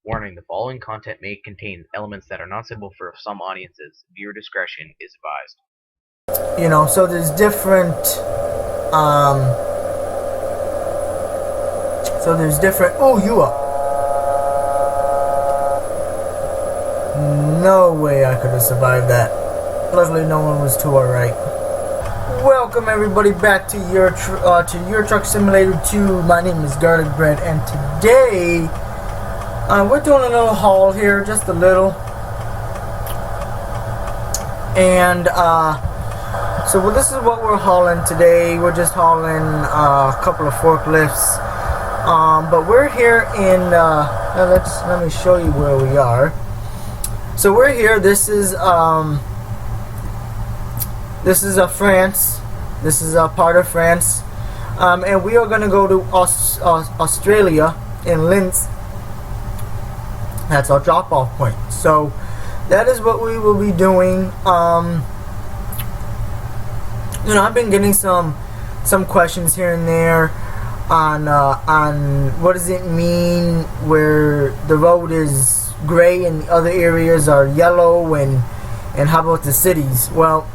Warning: the following content may contain elements that are not suitable for some audiences. Viewer discretion is advised. So there's different, um, oh, you up. No way I could have survived that. Luckily no one was too alright. Welcome everybody back to Euro Truck Simulator 2. My name is Garlic Bread, and today we're doing a little haul here, just a little. And so this is what we're hauling today. We're just hauling a couple of forklifts. But we're here in let me show you where we are. So we're here. This is France. This is a part of France, and we are going to go to Australia in Linz. That's our drop-off point. So that is what we will be doing. I've been getting some questions here and there on what does it mean where the road is gray and the other areas are yellow, and how about the cities? Well,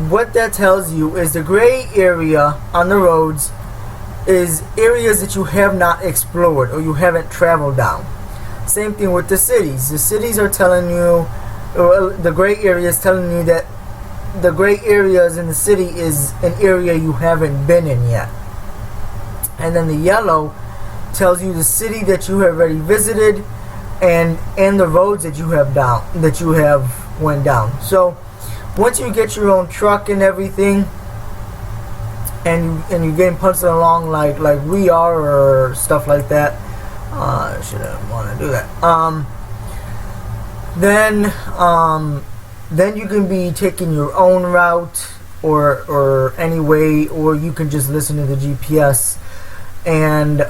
what that tells you is the gray area on the roads is areas that you have not explored or you haven't traveled down. Same thing with the cities. The cities are telling you, or the gray area is telling you that the gray areas in the city is an area you haven't been in yet. And then the yellow tells you the city that you have already visited and the roads that you have went down. So once you get your own truck and everything, and you're getting punched along like we are or stuff like that, I shouldn't want to do that. Then you can be taking your own route or any way, or you can just listen to the GPS and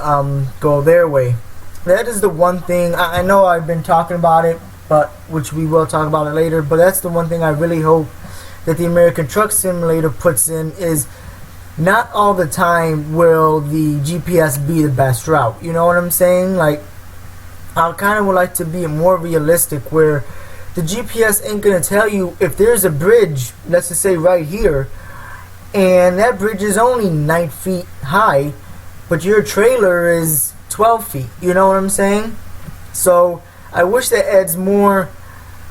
go their way. That is the one thing. I know I've been talking about it, but which we will talk about it later. But that's the one thing I really hope that the American Truck Simulator puts in is not all the time will the GPS be the best route. You know what I'm saying? Like, I kind of would like to be more realistic where the GPS ain't going to tell you if there's a bridge, let's just say right here, and that bridge is only 9 feet high, but your trailer is 12 feet. You know what I'm saying? So I wish that adds more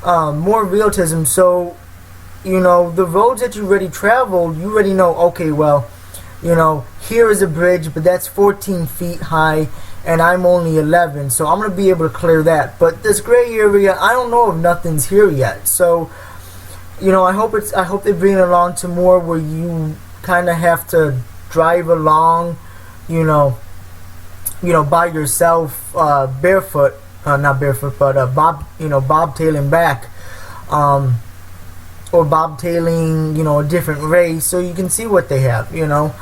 realism. So, the roads that you already traveled, you already know, okay, well, here is a bridge, but that's 14 feet high, and I'm only 11, so I'm going to be able to clear that. But this gray area, I don't know if nothing's here yet. So, I hope they bring it along to more where you kind of have to drive along, by yourself, barefoot, not barefoot, but bobtailing back, or bobtailing, a different race, so you can see what they have, or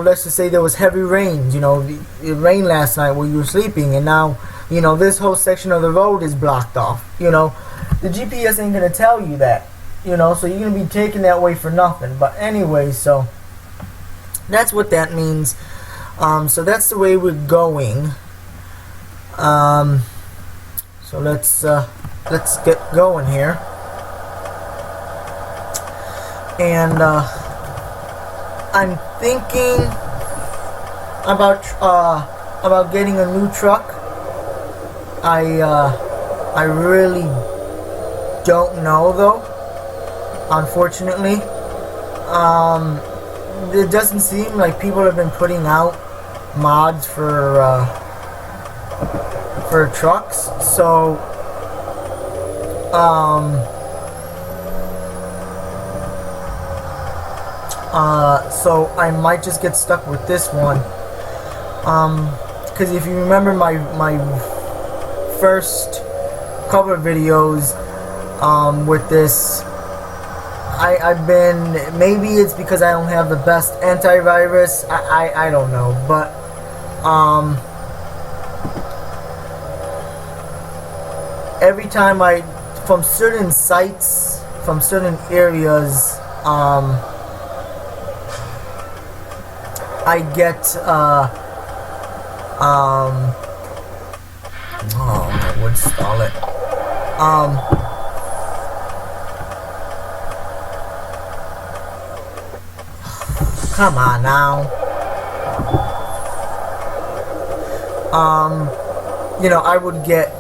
let's just say there was heavy rain, it rained last night while you were sleeping, and now, this whole section of the road is blocked off, the GPS ain't gonna tell you that, so you're gonna be taking that way for nothing. But anyway, so that's what that means. So that's the way we're going. So let's get going here, and I'm thinking about getting a new truck. I really don't know though. Unfortunately, it doesn't seem like people have been putting out mods for trucks, so so I might just get stuck with this one, because if you remember my first cover videos with this, I've been, maybe it's because I don't have the best antivirus, I don't know, but every time from certain sites, from certain areas, I get oh, I would stall it. Come on now. You know, I would get,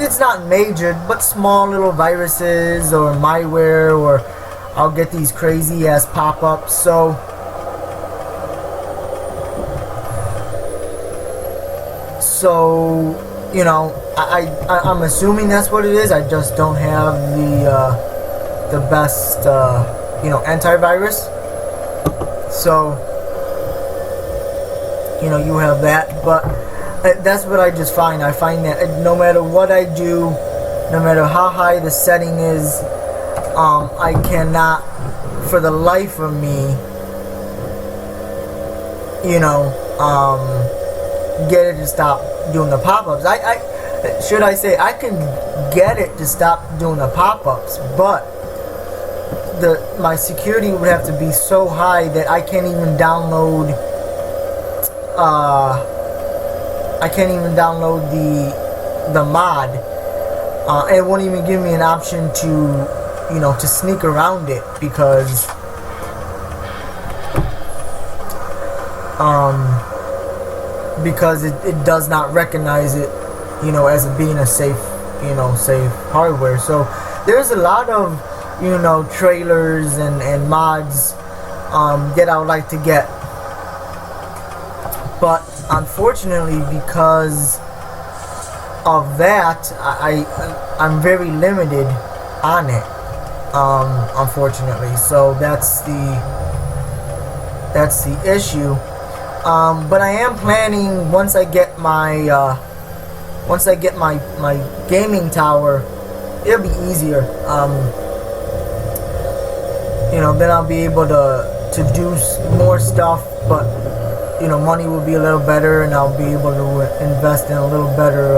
it's not major, but small little viruses or malware, or I'll get these crazy ass pop-ups. So you know, I'm assuming that's what it is. I just don't have the best you know, antivirus. So you know, you have that, but that's what I just find. I find that no matter what I do, no matter how high the setting is, I cannot, for the life of me, you know, get it to stop doing the pop-ups. Should I say, I can get it to stop doing the pop-ups, but my security would have to be so high that I can't even download the mod. It won't even give me an option to, you know, to sneak around it, because it does not recognize it, you know, as being a safe, you know, safe hardware. So there's a lot of, you know, trailers and mods that I would like to get, but unfortunately, because of that, I'm very limited on it, unfortunately. So that's the issue. But I am planning, once I get my gaming tower, it'll be easier. You know, then I'll be able to do more stuff, but you know, money will be a little better, and I'll be able to invest in a little better,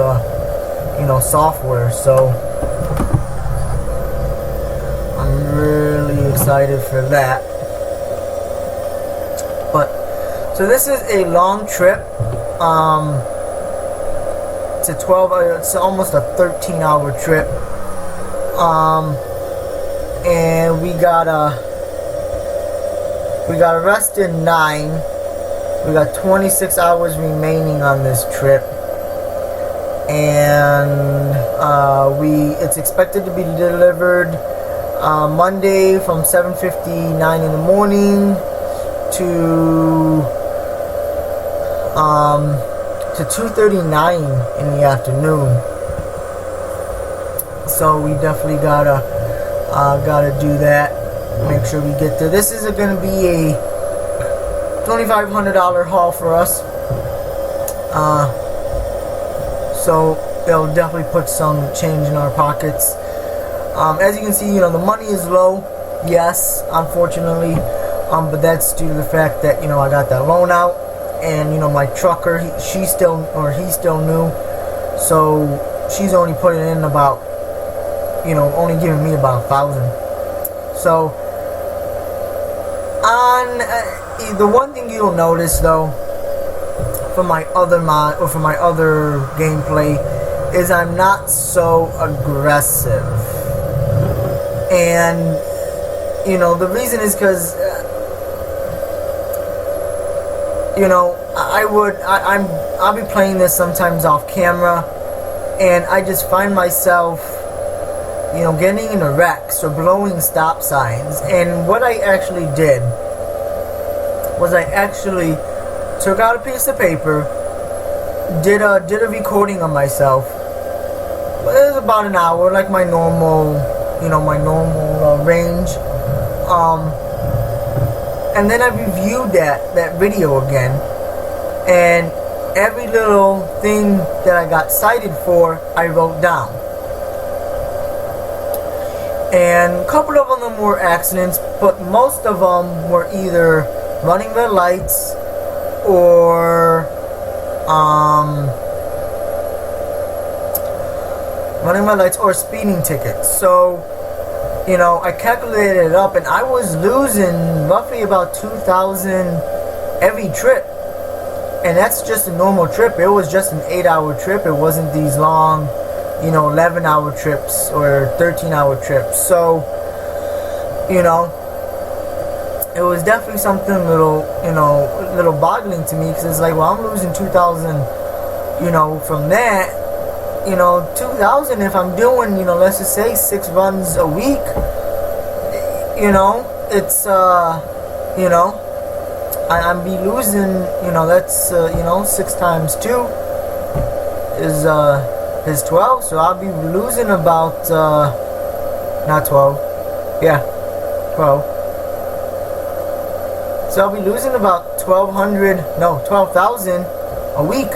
you know, software. So I'm really excited for that. But so this is a long trip. It's a 12-hour, it's almost a 13-hour trip. And we got arrested 9. We got 26 hours remaining on this trip, and it's expected to be delivered Monday from 7:59 in the morning to 2:39 in the afternoon. So we definitely gotta do that. Make sure we get there. This is going to be a $2,500 haul for us. So it'll definitely put some change in our pockets. As you can see, you know, the money is low, yes, unfortunately, but that's due to the fact that, you know, I got that loan out, and you know, my trucker, he's still new, so she's only putting in about, you know, only giving me about $1,000. So on the one thing you'll notice though, from my other mod or from my other gameplay, is I'm not so aggressive. And you know, the reason is because you know, I'll be playing this sometimes off camera, and I just find myself, you know, getting into wrecks or blowing stop signs. And what I actually did was I actually took out a piece of paper, did a recording of myself. It was about an hour, like my normal, you know, my normal range. And then I reviewed that video again, and every little thing that I got cited for, I wrote down. And a couple of them were accidents, but most of them were either running red lights or speeding tickets. So, you know, I calculated it up, and I was losing roughly about $2,000 every trip. And that's just a normal trip. It was just an 8-hour trip. It wasn't these long, 11-hour trips or 13-hour trips. So, it was definitely something little boggling to me, because it's like, well, I'm losing 2,000, from that, 2,000 if I'm doing, let's just say 6 runs a week, it's, I'm be losing, that's, 6 times 2 is 12, so I'll be losing about, not 12, yeah, 12. So I'll be losing about 12,000 a week,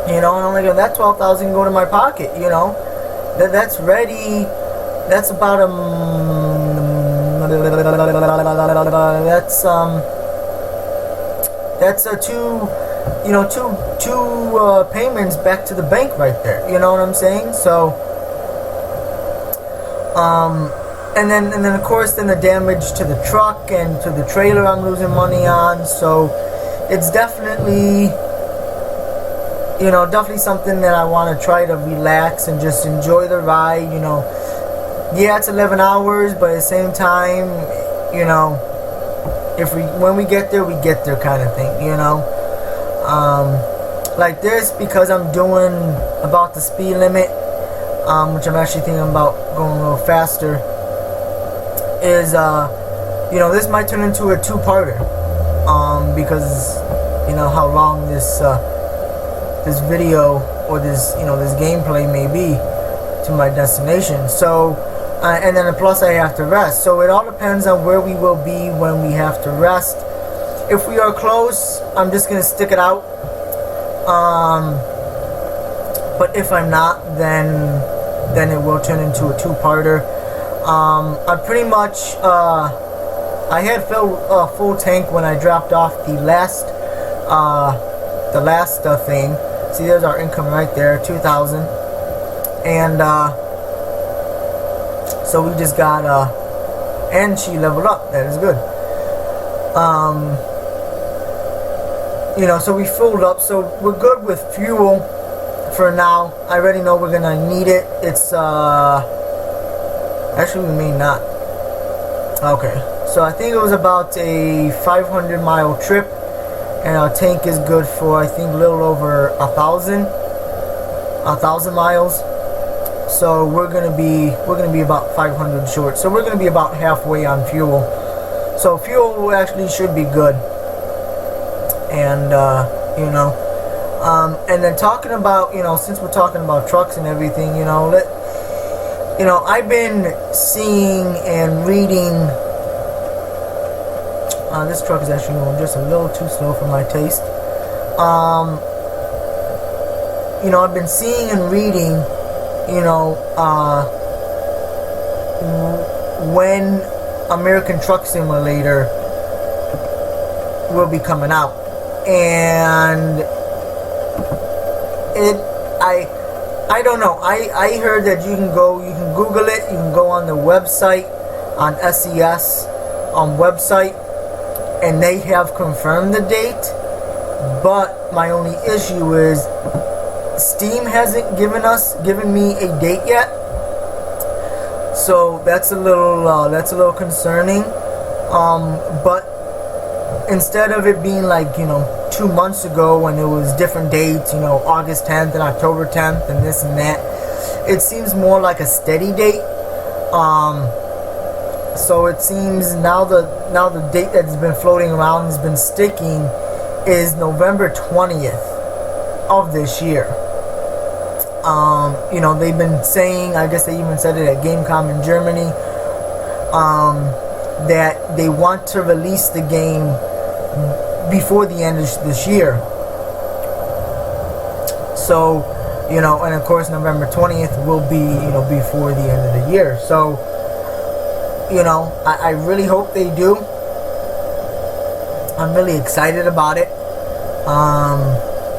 and I'm like, that 12,000 go to my pocket, that's ready, that's about that's a two payments back to the bank right there. You know what I'm saying? So, and then of course then the damage to the truck and to the trailer I'm losing money on. So it's definitely definitely something that I want to try to relax and just enjoy the ride. Yeah, it's 11 hours, but at the same time, when we get there kind of thing, like this, because I'm doing about the speed limit, which I'm actually thinking about going a little faster, is this might turn into a 2-parter, because how long this video or this this gameplay may be to my destination. So and then plus I have to rest, so it all depends on where we will be when we have to rest. If we are close, I'm just gonna stick it out, but if I'm not, then it will turn into a 2-parter. I pretty much I had full tank when I dropped off the last thing. See, there's our income right there, 2,000, and so we just got and she leveled up. That is good. So we filled up, so we're good with fuel for now. I already know we're gonna need it. It's actually we may not. Okay, so I think it was about a 500-mile trip, and our tank is good for, I think, a little over 1,000 miles. So we're gonna be about 500 short. So we're gonna be about halfway on fuel. So fuel actually should be good. And and then talking about, since we're talking about trucks and everything, I've been seeing and reading. This truck is actually going just a little too slow for my taste. I've been seeing and reading, when American Truck Simulator will be coming out, and I don't know. I heard that you can Google it, you can go on the website, on SES website, and they have confirmed the date. But my only issue is Steam hasn't given me a date yet. So that's a little concerning. But instead of it being like 2 months ago when it was different dates, August 10th and October 10th and this and that, it seems more like a steady date. So it seems now the date that's been floating around has been sticking is November 20th of this year. They've been saying, I guess they even said it at Gamescom in Germany, that they want to release the game before the end of this year. So, and of course November 20th will be, before the end of the year. So, I really hope they do. I'm really excited about it.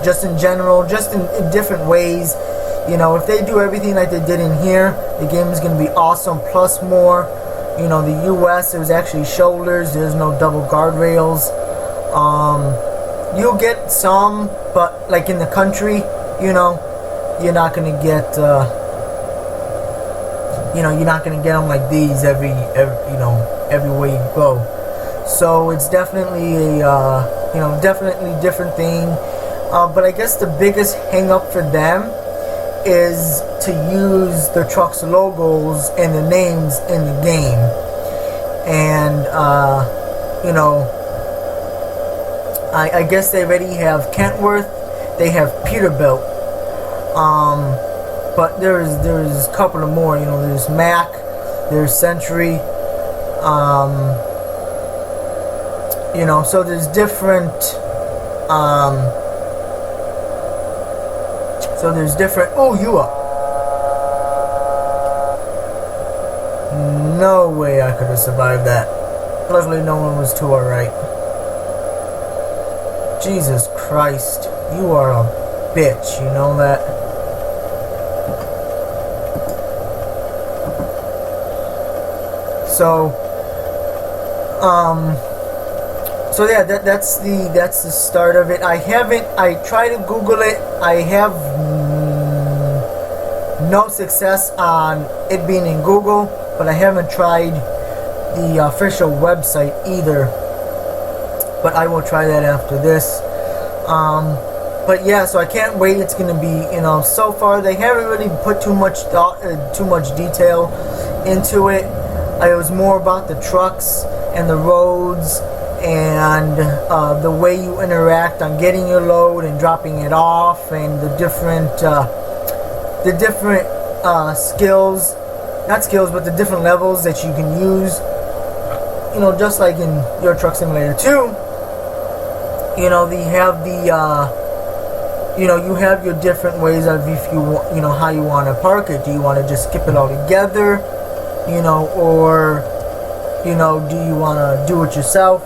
Just in general, just in different ways. If they do everything like they did in here, the game is going to be awesome. Plus more, the US, there's actually shoulders. There's no double guardrails. You'll get some, but like in the country, you're not gonna get, you're not gonna get them like these everywhere you go. So it's definitely a, definitely different thing. But I guess the biggest hang up for them is to use the truck's logos and the names in the game. And, I guess they already have Kentworth, they have Peterbilt. But there's a couple of more, there's Mac, there's Century, so there's different, oh, you up. No way I could have survived that. Luckily no one was too alright. Jesus Christ, you are a bitch, you know that? So yeah, that's the start of it. I tried to Google it. I have no success on it being in Google, but I haven't tried the official website either. But I will try that after this. But yeah, so I can't wait. It's gonna be, so far they haven't really put too much thought, too much detail into it. It was more about the trucks and the roads and the way you interact on getting your load and dropping it off, and the different skills, not skills, but the different levels that you can use. Just like in Euro Truck Simulator 2, they have you have your different ways of, if you want, how you want to park it. Do you want to just skip it all together, or do you want to do it yourself?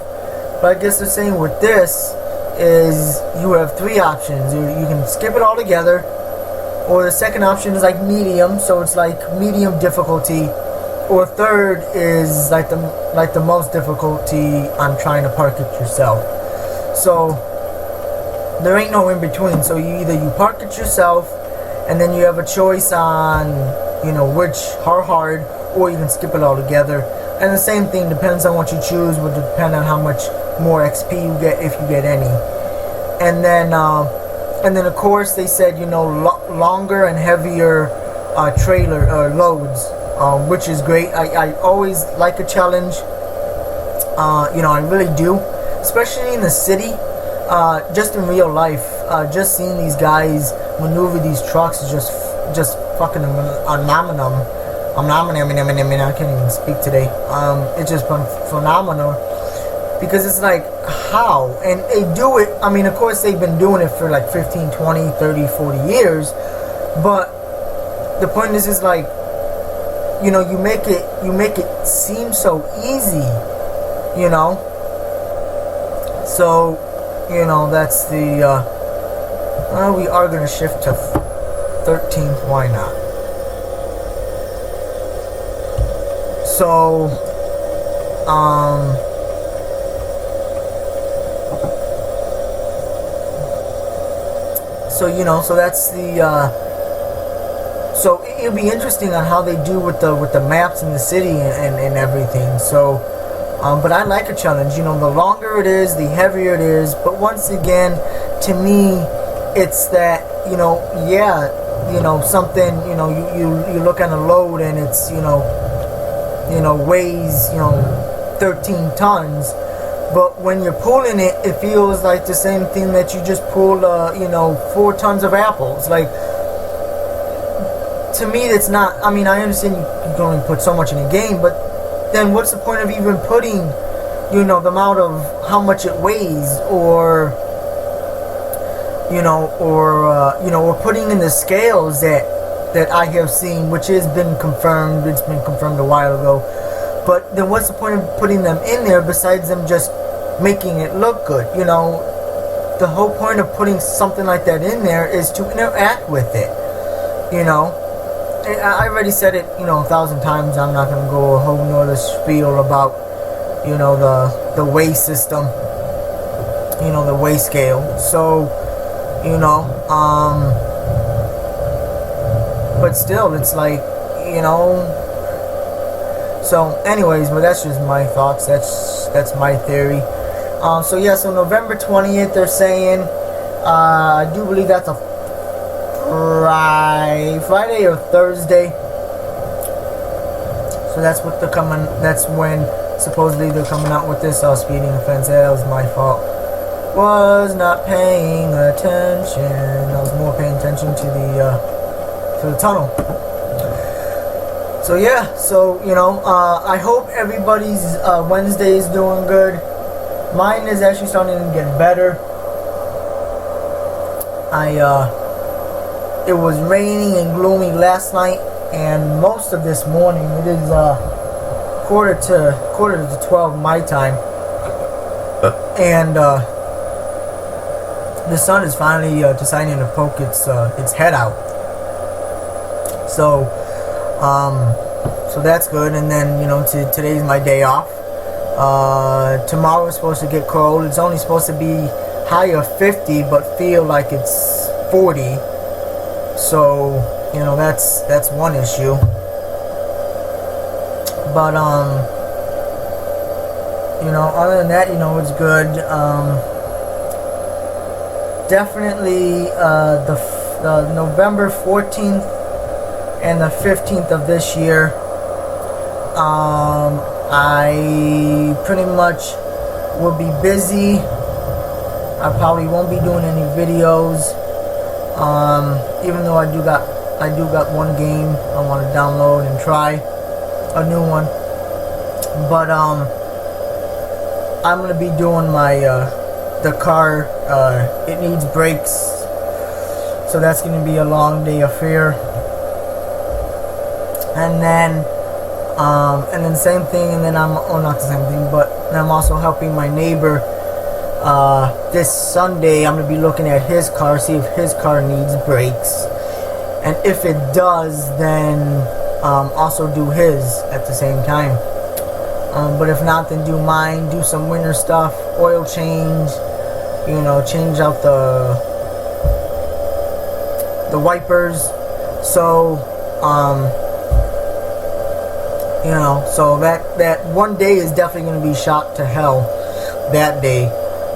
But I guess the same with this is you have three options. You can skip it all together, or the second option is like medium, so it's like medium difficulty, or third is like the most difficulty on trying to park it yourself. So there ain't no in between. So you park it yourself, and then you have a choice on how hard, or you can skip it all together. And the same thing, depends on what you choose, would depend on how much more XP you get, if you get any. And then of course they said longer and heavier trailer loads, which is great. I always like a challenge. I really do, especially in the city. Just in real life, just seeing these guys maneuver these trucks is just fucking phenomenal. I can't even speak today. It's just phenomenal, because it's like, how? And they do it, of course they've been doing it for like 15, 20, 30, 40 years, but the point is like, you make it seem so easy, so, that's the, we are going to shift to 13th, why not? So, so that's the, so it'll be interesting on how they do with the maps in the city and everything. So, but I like a challenge. The longer it is, the heavier it is. But once again, to me, it's that, something, you look at a load and it's, weighs, 13 tons. But when you're pulling it, it feels like the same thing that you just pulled, 4 tons of apples. Like, to me, that's not, I understand you can only put so much in a game, but then what's the point of even putting, the amount of how much it weighs, or or putting in the scales that I have seen, which has been confirmed. It's been confirmed a while ago. But then what's the point of putting them in there besides them just making it look good? The whole point of putting something like that in there is to interact with it. I already said it, 1,000 times. I'm not going to go a whole nother spiel about, the weigh system. the weigh scale. So, you know, but still, it's like, you know. So, anyways, but that's just my thoughts. That's my theory. So yeah, so November 20th, they're saying. I do believe that's a Friday or Thursday. So that's what they're coming. That's when supposedly they're coming out with this speeding offense. That was my fault. Was not paying attention. I was more paying attention to the tunnel. So yeah. So I hope everybody's Wednesday is doing good. Mine is actually starting to get better. It was raining and gloomy last night and most of this morning. It is quarter to 12 my time, and the sun is finally deciding to poke its head out. So that's good. And then today's my day off. Tomorrow is supposed to get cold. It's only supposed to be high of 50, but feel like it's 40. So that's one issue. But other than that, it's good. Definitely the November 14th and the 15th of this year, I pretty much will be busy. I probably won't be doing any videos. Even though I do got one game I want to download and try a new one. But I'm gonna be doing my the car. It needs brakes, so that's gonna be a long day affair. And then same thing. And then not the same thing, but I'm also helping my neighbor. This Sunday I'm going to be looking at his car, see if his car needs brakes, and if it does, then also do his at the same time. But if not, then do mine, do some winter stuff, oil change, change out the wipers. So so that one day is definitely going to be shot to hell that day.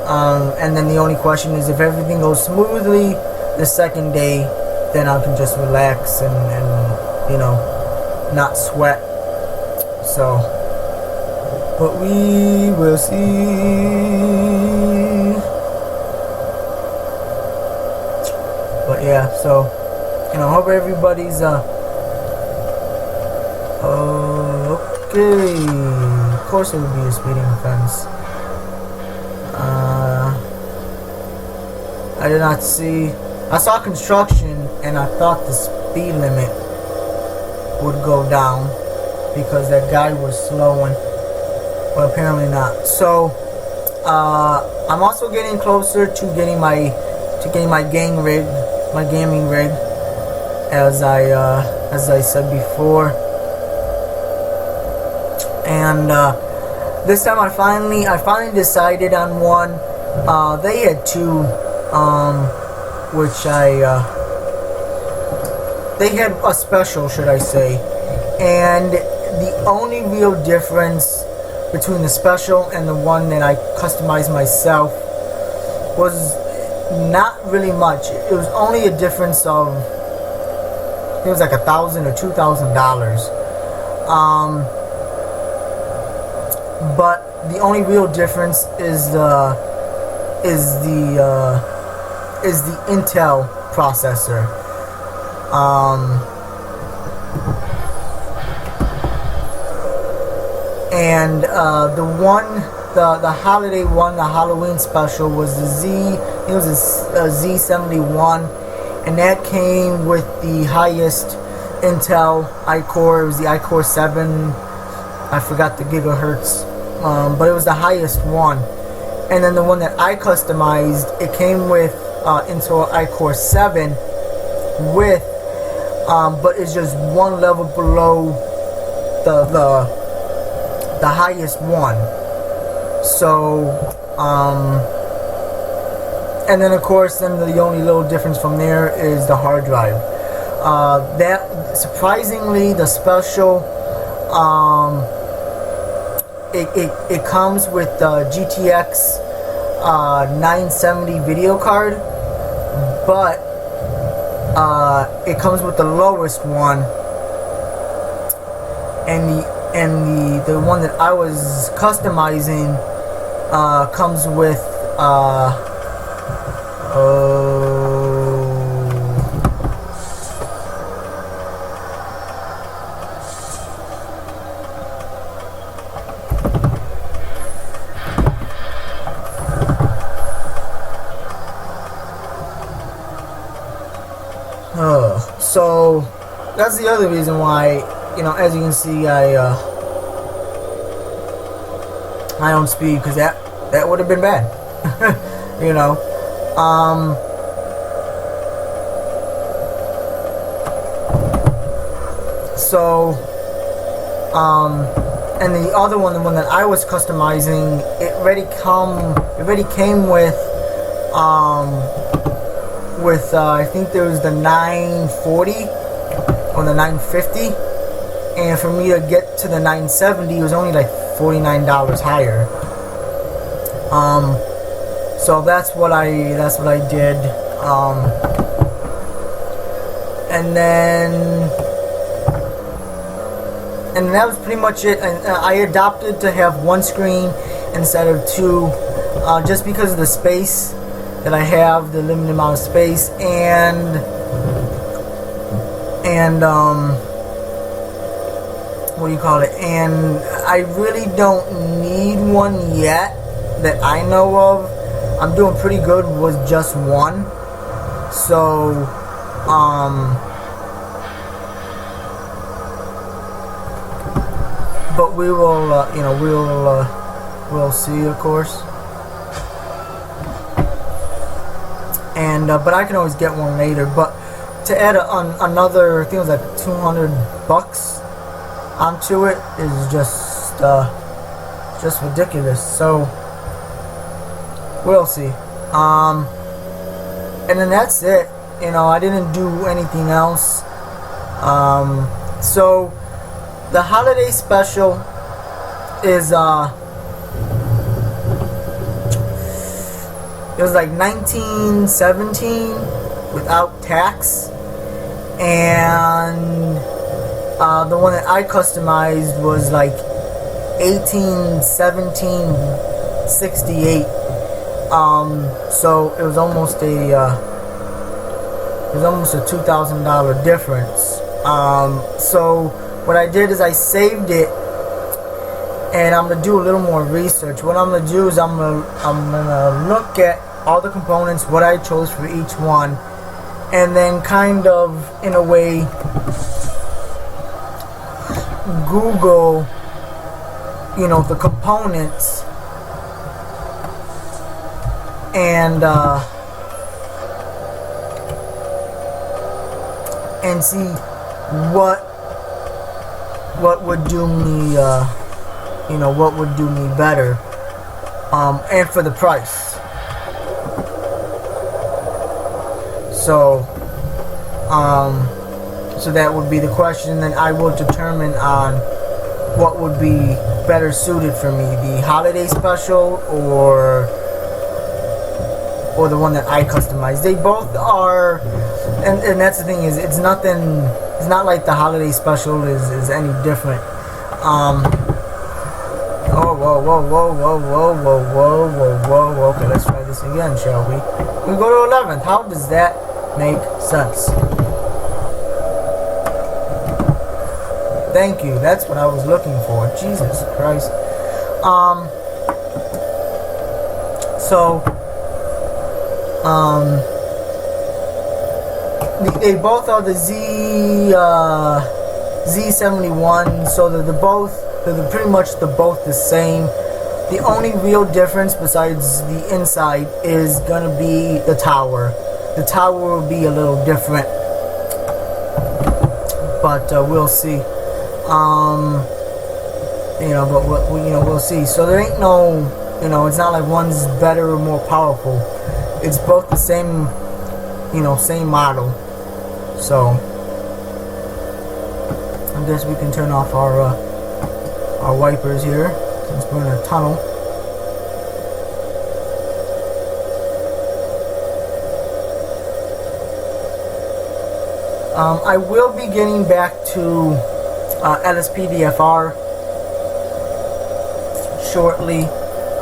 And then the only question is, if everything goes smoothly the second day, then I can just relax and not sweat. So, but we will see. But yeah, so hope everybody's okay. Of course, it would be a speeding offense. I did not see. I saw construction and I thought the speed limit would go down because that guy was slowing, but apparently not. So I'm also getting closer to getting my gaming rig, as I said before. And this time I finally decided on one. They had two, which they had a special, should I say. And the only real difference between the special and the one that I customized myself was not really much. It was only a difference of, it was like $1,000 or $2,000. But the only real difference is the Intel processor. And the holiday one, the Halloween special, was it was a Z71, and that came with the highest Intel iCore. It was the iCore 7. I forgot the gigahertz, but it was the highest one. And then the one that I customized, it came with Intel iCore 7 with, but it's just one level below the highest one. So And then of course, then the only little difference from there is the hard drive. That surprisingly, the special, it comes with the GTX 970 video card, but it comes with the lowest one, and the one that I was customizing comes with so that's the other reason why, as you can see, I don't speed, because that would have been bad. And the other one, the one that I was customizing, it already came with I think there was the 940 or the 950, and for me to get to the 970, it was only like $49 higher. So that's what I did, and that was pretty much it. And I adopted to have one screen instead of two, just because of the space that I have, the limited amount of space, and what do you call it? And I really don't need one yet that I know of. I'm doing pretty good with just one. So, but we will, we'll see, of course. And but I can always get one later. But to add another, I think it was like $200 onto it is just ridiculous. So we'll see. And then that's it. I didn't do anything else. So the holiday special is it was like $19.17 without tax, and the one that I customized was like $18.17.68. So it was almost a $2,000 difference. So what I did is I saved it, and I'm gonna do a little more research. What I'm gonna do is I'm gonna look at all the components, what I chose for each one, and then kind of, in a way, Google, the components, and see what would do me, what would do me better, and for the price. So that would be the question. Then I will determine on what would be better suited for me, the holiday special or the one that I customized. They both are, and that's the thing, is it's not like the holiday special is any different. Whoa. Okay, let's try this again, shall we? We go to 11th. How does that make sense? Thank you. That's what I was looking for. Jesus Christ. They both are the Z71, so they're pretty much both the same. The only real difference besides the inside is gonna be the tower. The tower will be a little different, but we'll see. We'll see. So there ain't no, it's not like one's better or more powerful. it's both the same, same model. So I guess we can turn off our wipers here since we're in a tunnel. I will be getting back to LSPDFR shortly.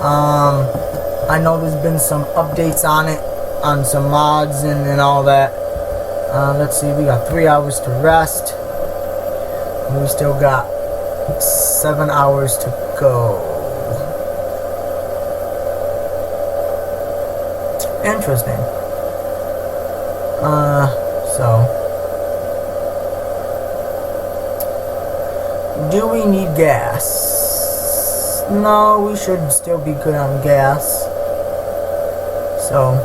I know there's been some updates on it, on some mods and all that. Let's see, we got 3 hours to rest. And we still got 7 hours to go. Interesting. So do we need gas? No, we should still be good on gas. So,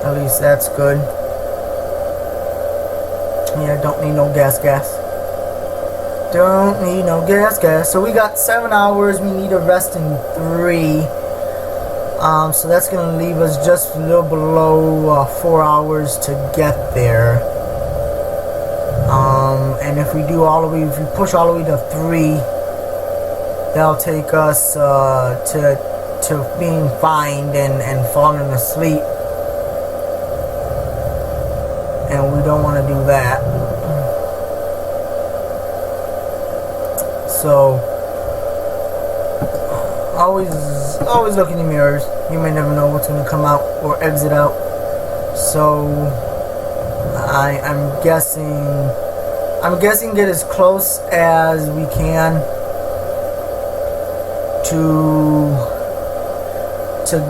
at least that's good. Yeah, don't need no gas. Don't need no gas. So we got 7 hours. We need a rest in 3. So that's going to leave us just a little below 4 hours to get there. And if we do if we push all the way to 3, that'll take us to being fined and falling asleep. And we don't want to do that. So always look in the mirrors. You may never know what's going to come out or exit out. So I'm guessing get as close as we can to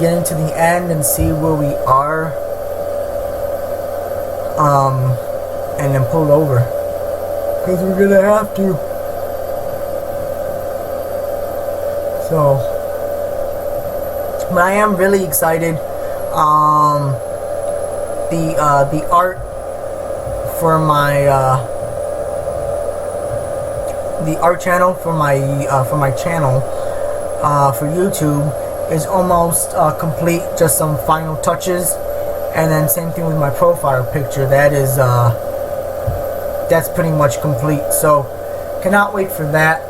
getting to the end and see where we are, and then pull over, because we're gonna have to. So, but I am really excited. The art for my the art channel for my channel for YouTube is almost complete. Just some final touches, and then same thing with my profile picture. That's pretty much complete. So cannot wait for that.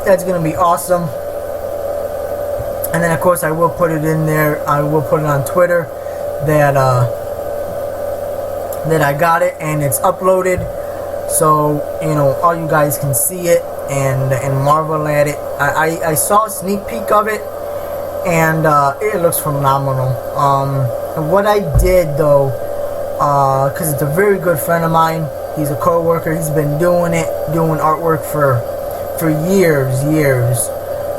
That's gonna be awesome. And then of course I will put it in there. I will put it on Twitter that I got it and it's uploaded. So, all you guys can see it and marvel at it. I saw a sneak peek of it, and it looks phenomenal. What I did though, because it's a very good friend of mine. He's a co-worker. He's been doing artwork for years,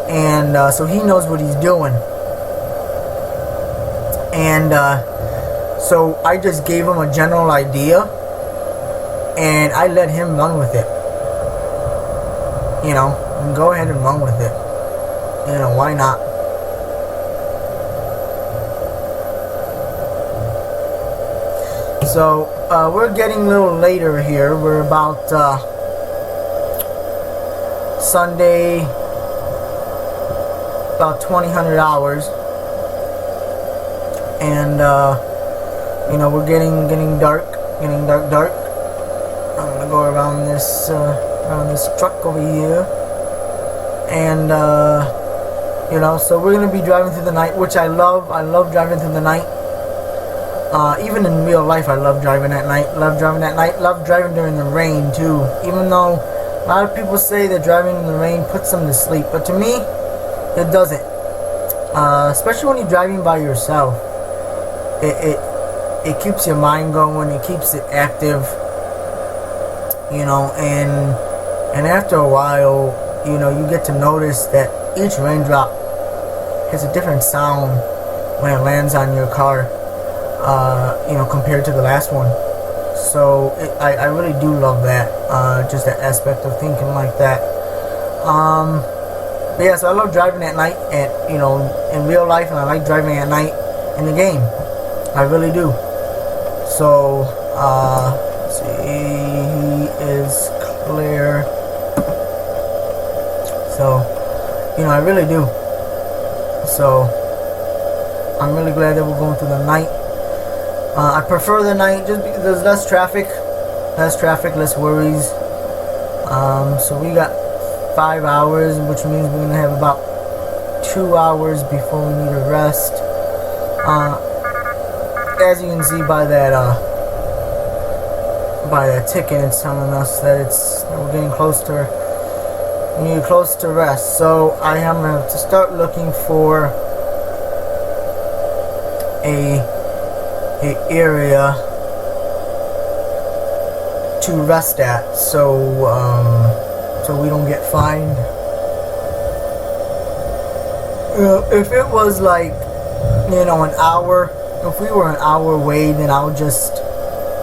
and so he knows what he's doing. And so I just gave him a general idea, and I let him run with it. Go ahead and run with it. Why not? So we're getting a little later here. We're about Sunday, about 2000 hours, and we're getting dark. I'm gonna go around this truck over here, and so we're gonna be driving through the night, which I love. I love driving through the night. Even in real life, I love driving at night. Love driving during the rain too. Even though a lot of people say that driving in the rain puts them to sleep, but to me, it doesn't. Especially when you're driving by yourself. It keeps your mind going. It keeps it active. And after a while, you get to notice that each raindrop has a different sound when it lands on your car, compared to the last one. So I really do love that, just that aspect of thinking like that. But yeah, so I love driving at night, and in real life, and I like driving at night in the game. I really do. So let's see, he is clear. So I really do. So I'm really glad that we're going through the night. I prefer the night just because there's less traffic, less worries. So we got 5 hours, which means we're gonna have about 2 hours before we need a rest. As you can see by that ticket, it's telling us that we're getting close to rest. So I am gonna have to start looking for a area to rest at, so we don't get fined. If it was like, an hour, if we were an hour away, then I would just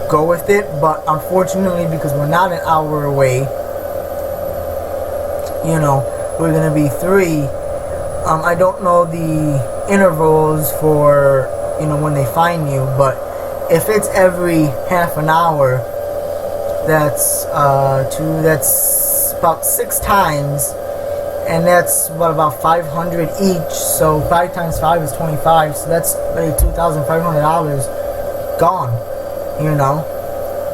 go with it. But unfortunately, because we're not an hour away, we're gonna be 3. I don't know the intervals for when they fine you, but if it's every half an hour, that's about 6 times, and that's about 500 each. So 5 times 5 is 25. So that's really $2,500 gone.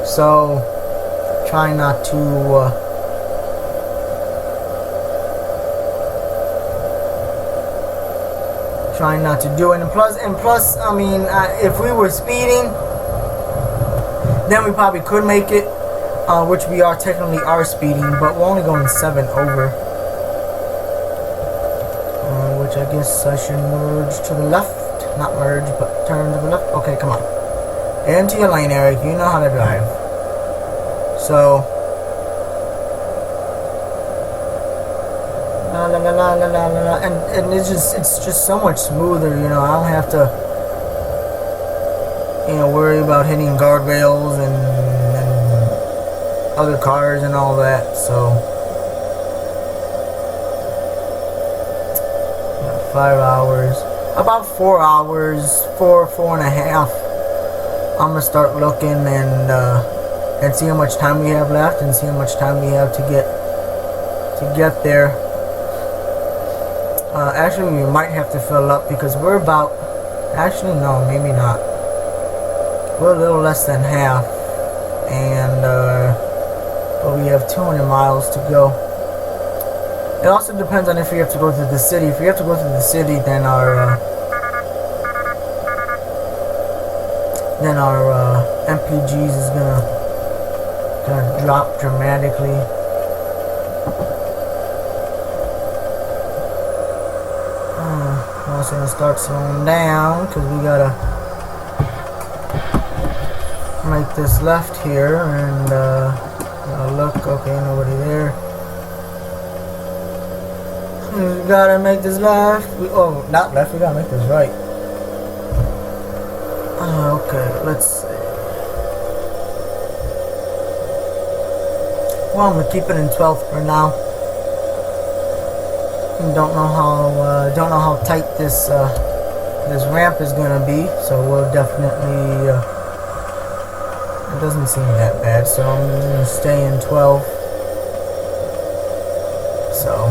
So try not to. Trying not to do it, and plus, I mean, if we were speeding, then we probably could make it, which we technically are speeding, but we're only going 7 over, which I guess I should merge to the left, not merge, but turn to the left. Okay, come on, into your lane, Eric. You know how to drive. So. And it's just so much smoother, I don't have to worry about hitting guardrails and other cars and all that. So 5 hours, about 4 hours, 4.5. I'm gonna start looking and see how much time we have left and see how much time we have to get there. Actually, we might have to fill up because we're about. Actually, no, maybe not. We're a little less than half, and but we have 200 miles to go. It also depends on if we have to go through the city. If we have to go through the city, then our MPGs is gonna drop dramatically. I'm also gonna start slowing down because we gotta make this left here, and look. Okay, nobody there. We gotta make this left. Not left. We gotta make this right. Okay, let's see. Well, I'm gonna keep it in 12th for now. Don't know how tight this ramp is gonna be, so we'll definitely. It doesn't seem that bad, so I'm gonna stay in 12. So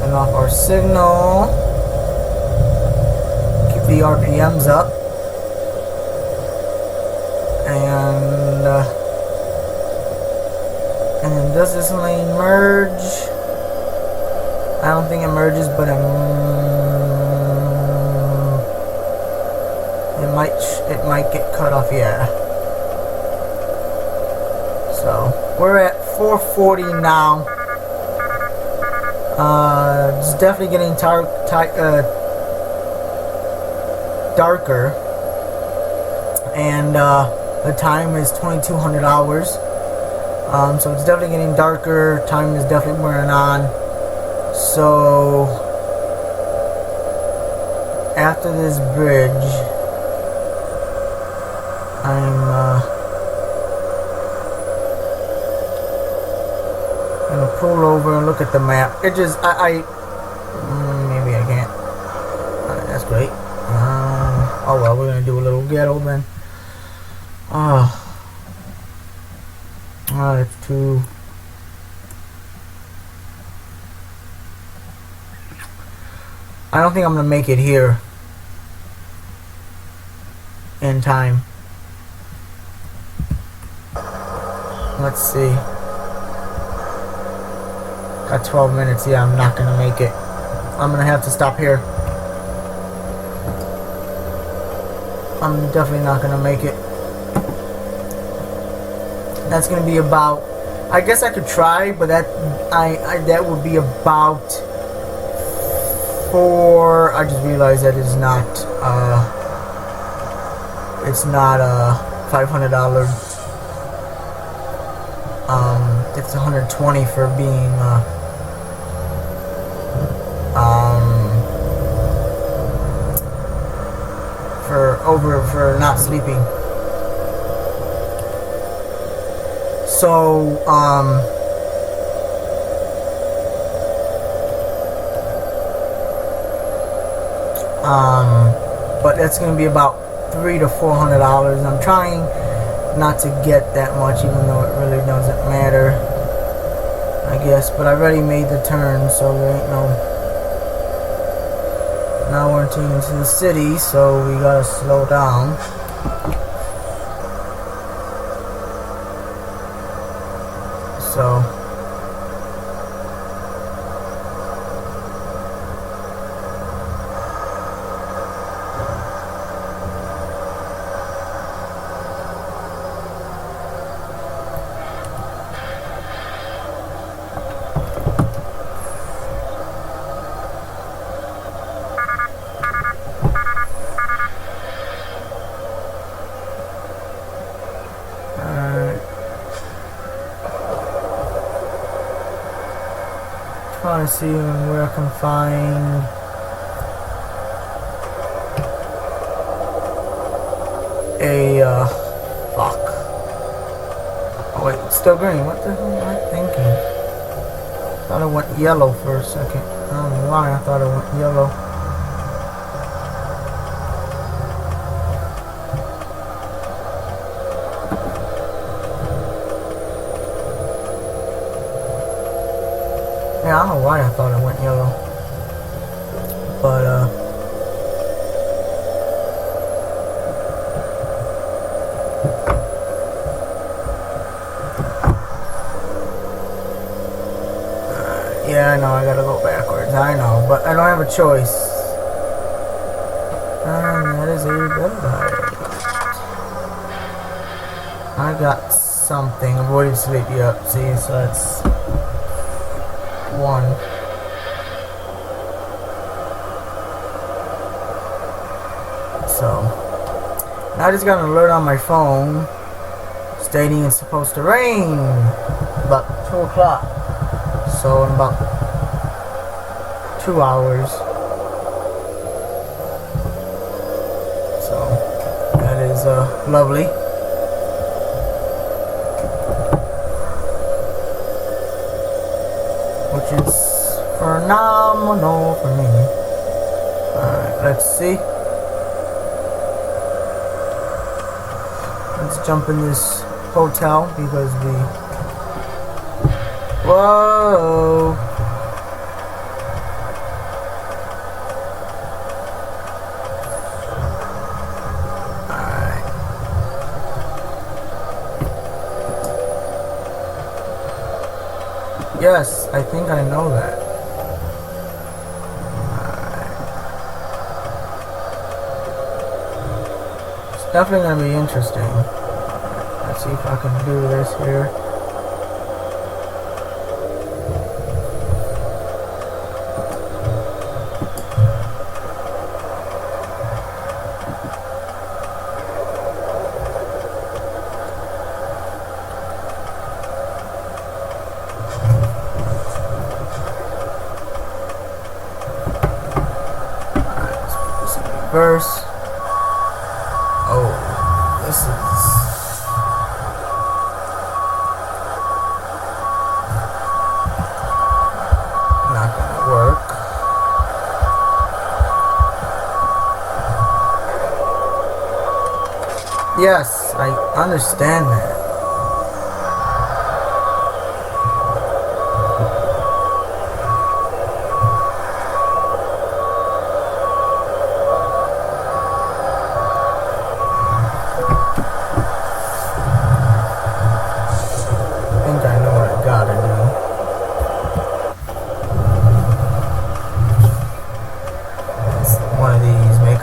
turn off our signal. Keep the RPMs up, and does this lane merge? I don't think it merges, but it might get cut off. Yeah. So we're at 440 now. It's definitely getting darker, and the time is 2200 hours. So it's definitely getting darker. Time is definitely wearing on. So after this bridge, I'm gonna pull over and look at the map. It just maybe I can't. That's great. Oh well, we're gonna do a little ghetto then. It's too. I don't think I'm gonna make it here in time. Let's see. Got 12 minutes. Yeah, I'm not gonna make it. I'm gonna have to stop here. I'm definitely not gonna make it. That's gonna be about. I guess I could try, but that would be about 4. I just realized that it's not $500. It's 120 for being for not sleeping. So but that's gonna be about $300 to $400. I'm trying not to get that much, even though it really doesn't matter, I guess. But I already made the turn, so there ain't no. Now we're into the city, so we gotta slow down. So. Trying to see where I can find a fuck. Oh wait, it's still green. What the hell am I thinking? Thought it went yellow for a second. I don't know why I thought it went yellow. Yeah, I don't know why I thought it went yellow. But, yeah, I know, I gotta go backwards. I know, but I don't have a choice. And that is a good bite. I got something. Avoided sleep. Yep, see, so that's 1. So now I just got an alert on my phone stating it's supposed to rain about 2 o'clock. So in about 2 hours. So that is lovely. Which is phenomenal for me. Alright, let's see. Let's jump in this hotel because we. Whoa! Alright. Yes, I think I know that. It's definitely gonna be interesting. Let's see if I can do this here. Verse. Oh, this is not gonna work. Yes, I understand that.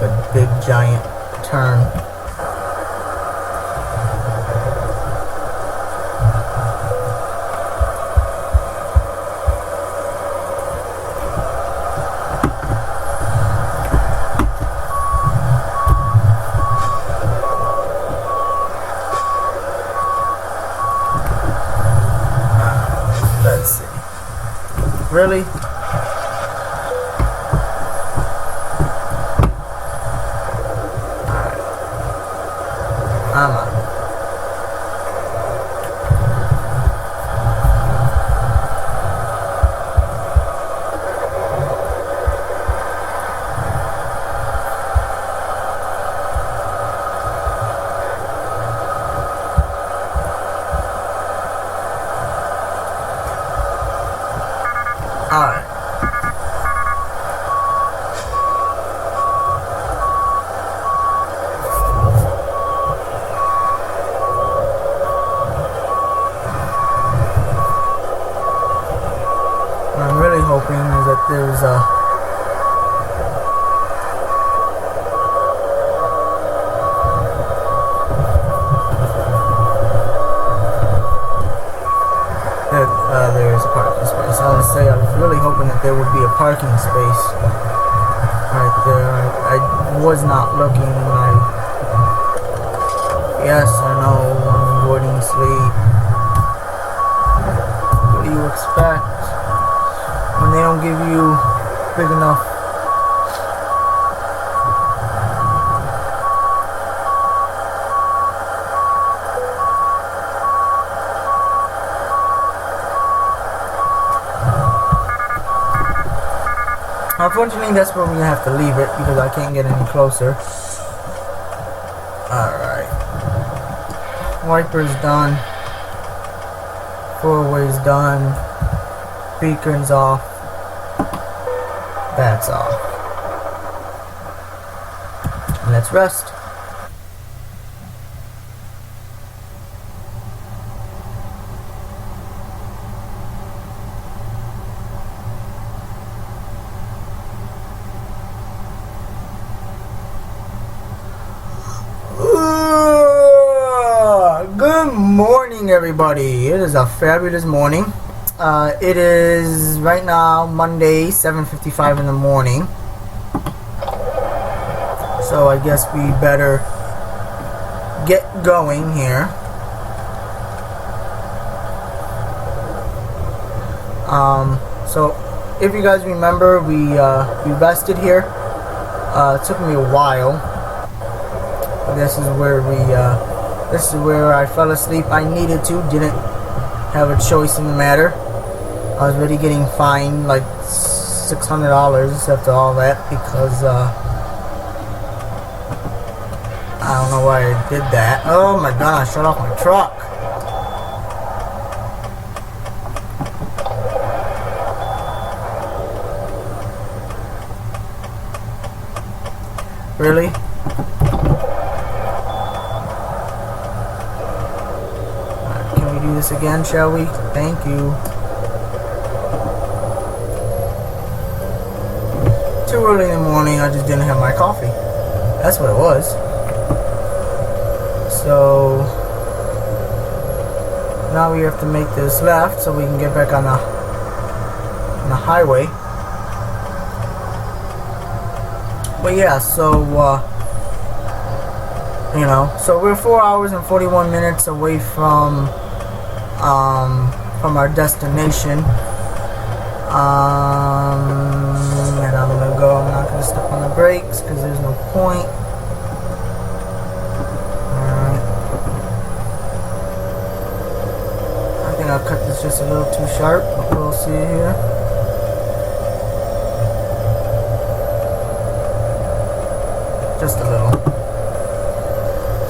make a big giant turn. Let's see. Really? I'm out. Alright. What I'm really hoping is that there's there's a parking space. I was say I was really hoping that there would be a parking space right there. I was not looking when I. Yes, I know I'm avoiding sleep. What do you expect when they don't give you big enough? Unfortunately, that's where we have to leave it because I can't get any closer. Alright. Wipers done. Four-way's done. Beacon's off. That's off. Let's rest. Good morning, everybody. It is a fabulous morning. It is right now Monday, 7:55 in the morning. So I guess we better get going here. So if you guys remember, we rested here. It took me a while. This is where this is where I fell asleep. I needed to, didn't have a choice in the matter. I was already getting fined like $600 after all that because I don't know why I did that. Oh my god, I shut off my truck. Really? This again, shall we? Thank you. Too early in the morning, I just didn't have my coffee. That's what it was. So now we have to make this left so we can get back on the highway. But yeah, so you know, so we're 4 hours and 41 minutes away from our destination, and I'm not gonna step on the brakes because there's no point. Alright, I think I'll cut this just a little too sharp, but we'll see here. Just a little.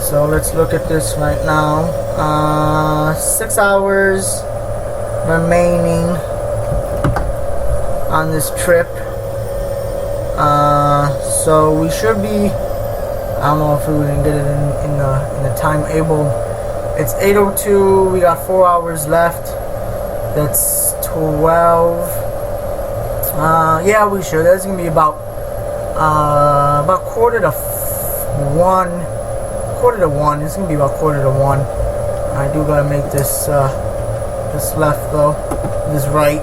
So let's look at this right now. 6 hours remaining on this trip. So we should be. I don't know if we can get it in the timetable. It's 8:02. We got 4 hours left. That's 12. Yeah, we should. That's gonna be about about one. Quarter to one. It's gonna be about quarter to one. I do gotta make this this left though, this right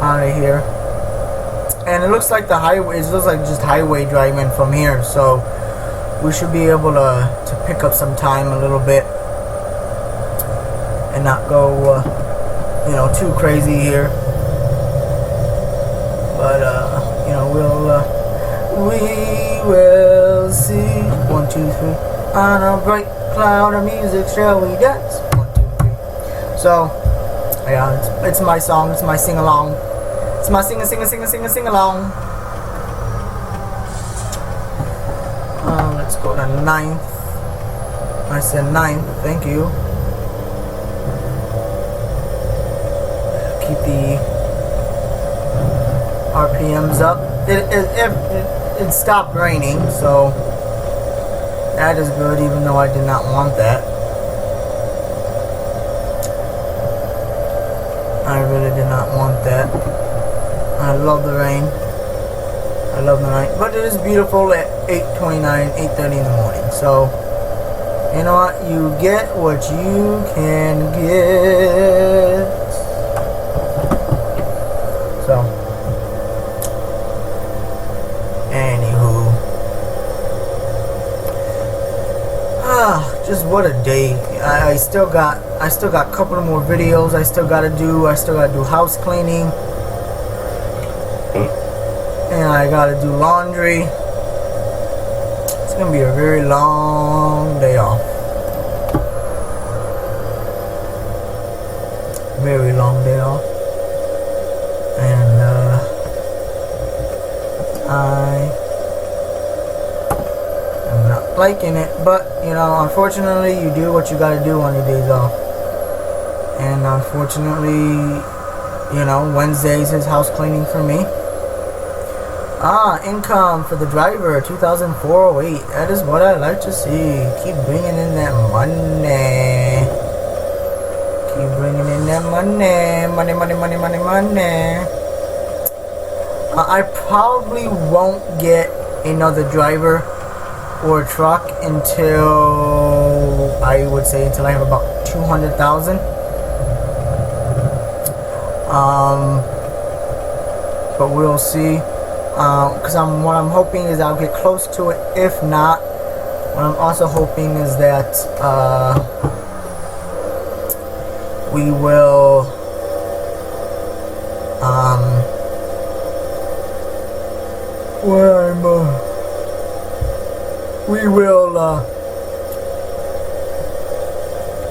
out of here. And it looks like the highway. It looks like just highway driving from here. So we should be able to pick up some time a little bit and not go too crazy here. But we will see. 1, 2, 3. On a bright cloud of music shall we dance. 1, 2, 3. So yeah, it's my song. It's my sing along. It's my sing along. Let's go to 9th. I said 9th. Thank you. Keep the RPMs up. It stopped raining, so that is good, even though I did not want that. I really did not want that. I love the rain. I love the night. But it is beautiful at 8:29, 8:30 in the morning. So, you know what? You get what you can get. So, anywho. Just what a day. I still got a couple of more videos I still gotta do. I still gotta do house cleaning. And I gotta do laundry. It's gonna be a very long day off. Very long day off. And I am not liking it, but unfortunately you do what you gotta do on your days off. And unfortunately, Wednesdays is house cleaning for me. Income for the driver, 2004-08. That is what I like to see. Keep bringing in that money. Keep bringing in that money. Money. I probably won't get another driver or a truck until I have about 200,000. But we'll see. Because what I'm hoping is I'll get close to it. If not, what I'm also hoping is that we will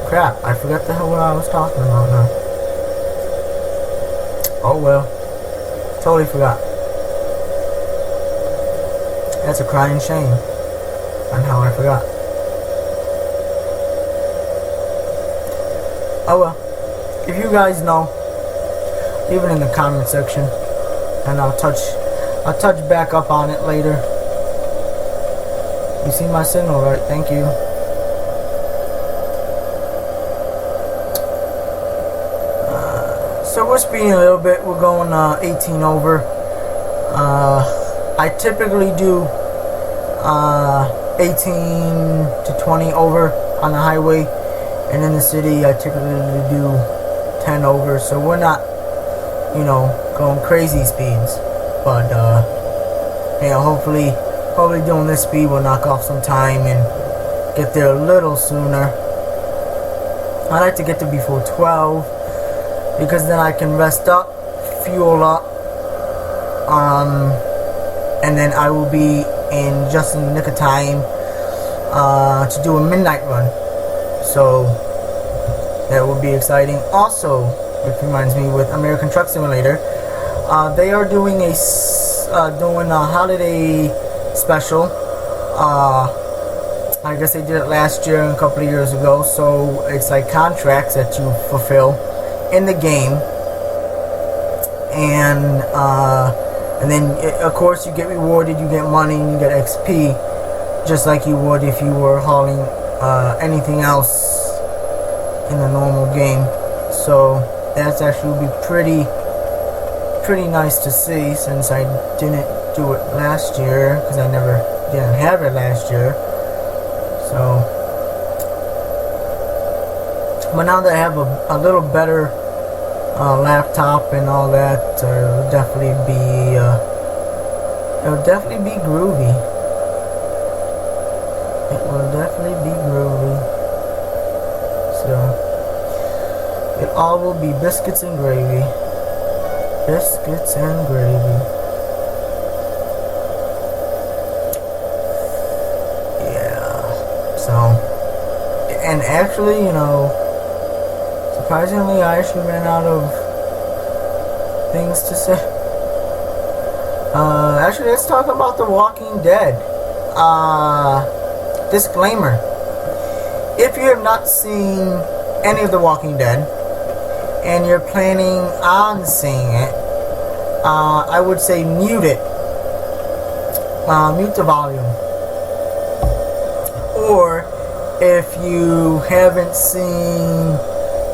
crap, I forgot the hell what I was talking about now. Oh well, totally forgot. That's a crying shame on how I forgot. Oh well. If you guys know, leave it in the comment section, and I'll touch back up on it later. You see my signal, right? Thank you. So we're speeding a little bit. We're going 18 over. I typically do 18 to 20 over on the highway, and in the city I typically do 10 over. So we're not, going crazy speeds, but hopefully doing this speed will knock off some time and get there a little sooner. I like to get there before 12 because then I can rest up, fuel up, and then I will be in just in the nick of time to do a midnight run. So that will be exciting. Also, which reminds me, with American Truck Simulator, they are doing a holiday special. I guess they did it last year and a couple of years ago. So it's like contracts that you fulfill in the game, and then of course you get rewarded. You get money and you get XP, just like you would if you were hauling anything else in the normal game. So that's actually be pretty nice to see, since I didn't do it last year because I never didn't have it last year. So, but now that I have a little better laptop and all that, it'll definitely be groovy. It will definitely be groovy. So it all will be biscuits and gravy. Biscuits and gravy. Yeah. So, and actually, surprisingly, I actually ran out of things to say. Actually, let's talk about The Walking Dead. Disclaimer. If you have not seen any of The Walking Dead, and you're planning on seeing it, I would say mute it. Mute the volume. Or, if you haven't seen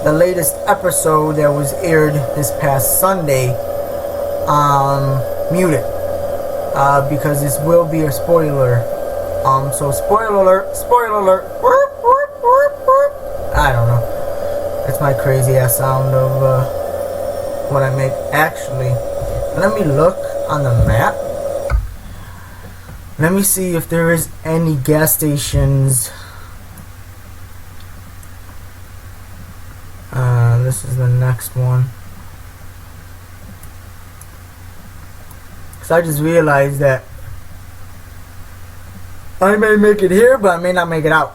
the latest episode that was aired this past Sunday, mute it, because this will be a spoiler. So spoiler alert, whoop, whoop, whoop, whoop. I don't know. It's my crazy ass sound of what I make. Actually, let me look on the map. Let me see if there is any gas stations. This is the next one. So I just realized that I may make it here, but I may not make it out.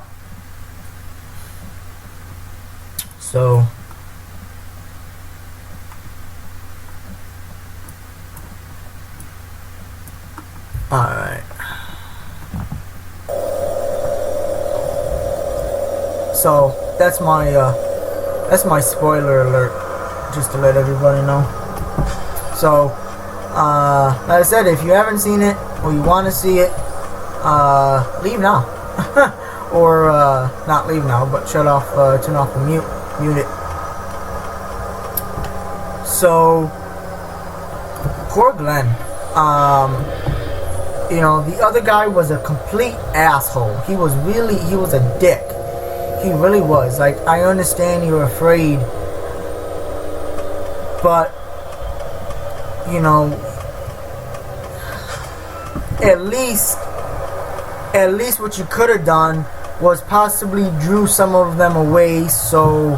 So alright. So that's my spoiler alert, just to let everybody know. So like I said, if you haven't seen it or you want to see it, leave now. Or not leave now, but turn off the mute it. So poor Glenn. The other guy was a complete asshole. He was a dick. He really was. Like, I understand you're afraid, but at least what you could have done was possibly drew some of them away, so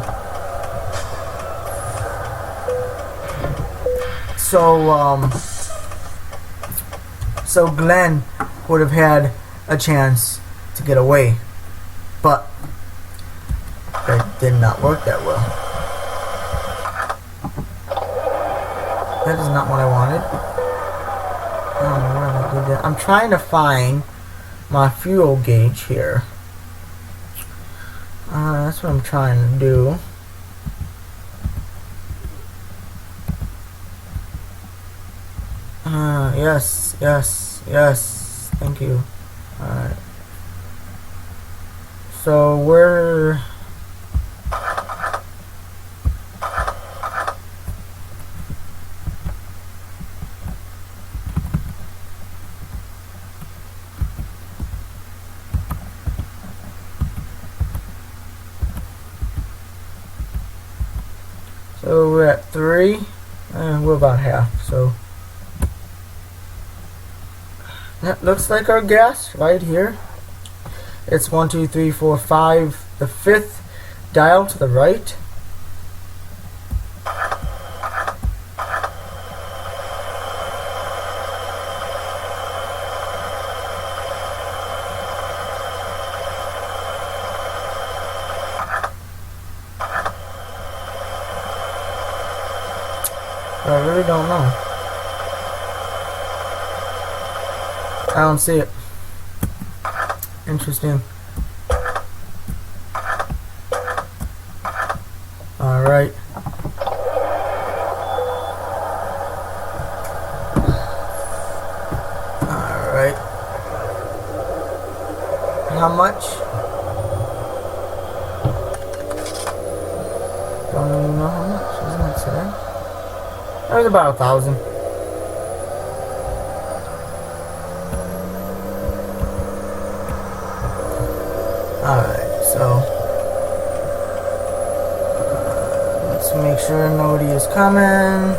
Glenn would have had a chance to get away. But that did not work that well. That is not what I wanted. I don't know where I did that. I'm trying to find my fuel gauge here. That's what I'm trying to do. Yes. Thank you. Alright. So we're... So we're at 3, and we're about half, so that looks like our gas right here. It's 1, 2, 3, 4, 5, the 5th dial to the right. I really don't know. I don't see it. Interesting. Alright. Alright. How much? Don't even know how much. Isn't it today? That was about 1,000. Alright, so let's make sure nobody is coming.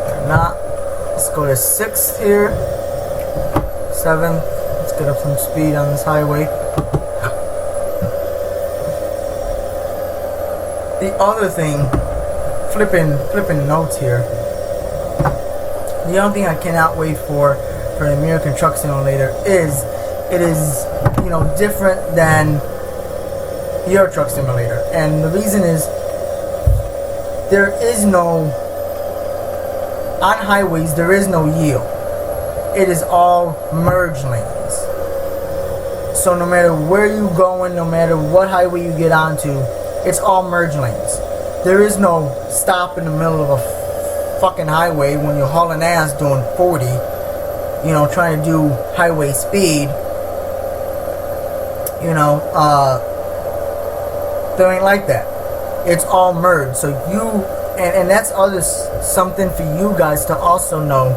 They're not. Let's go to 6th here. 7th. Let's get up some speed on this highway. The other thing, flipping notes here. The other thing I cannot wait for the American Truck Simulator is it is, you know, different than Euro Truck Simulator, and the reason is there is no, on highways there is no yield. It is all merge lanes. So no matter where you going, no matter what highway you get onto, it's all merge lanes. There is no stop in the middle of a fucking highway when you're hauling ass doing 40, you know, trying to do highway speed. You know, there ain't like that. It's all merged. So you, and that's other something for you guys to also know.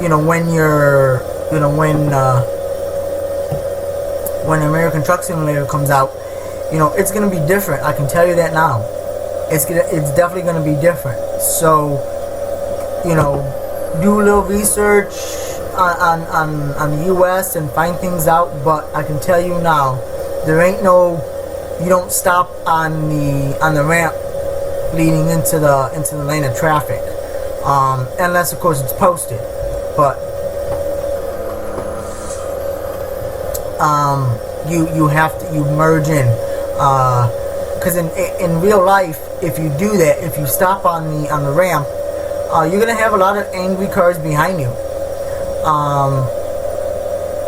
You know, when you're, you know, when American Truck Simulator comes out, you know, it's gonna be different. I can tell you that now. It's definitely gonna be different. So, you know, do a little research on the U.S. and find things out. But I can tell you now, there ain't no, you don't stop on the ramp leading into the lane of traffic, unless of course it's posted. But you have to, you merge in, because in real life, if you do that, if you stop on the ramp, you're gonna have a lot of angry cars behind you,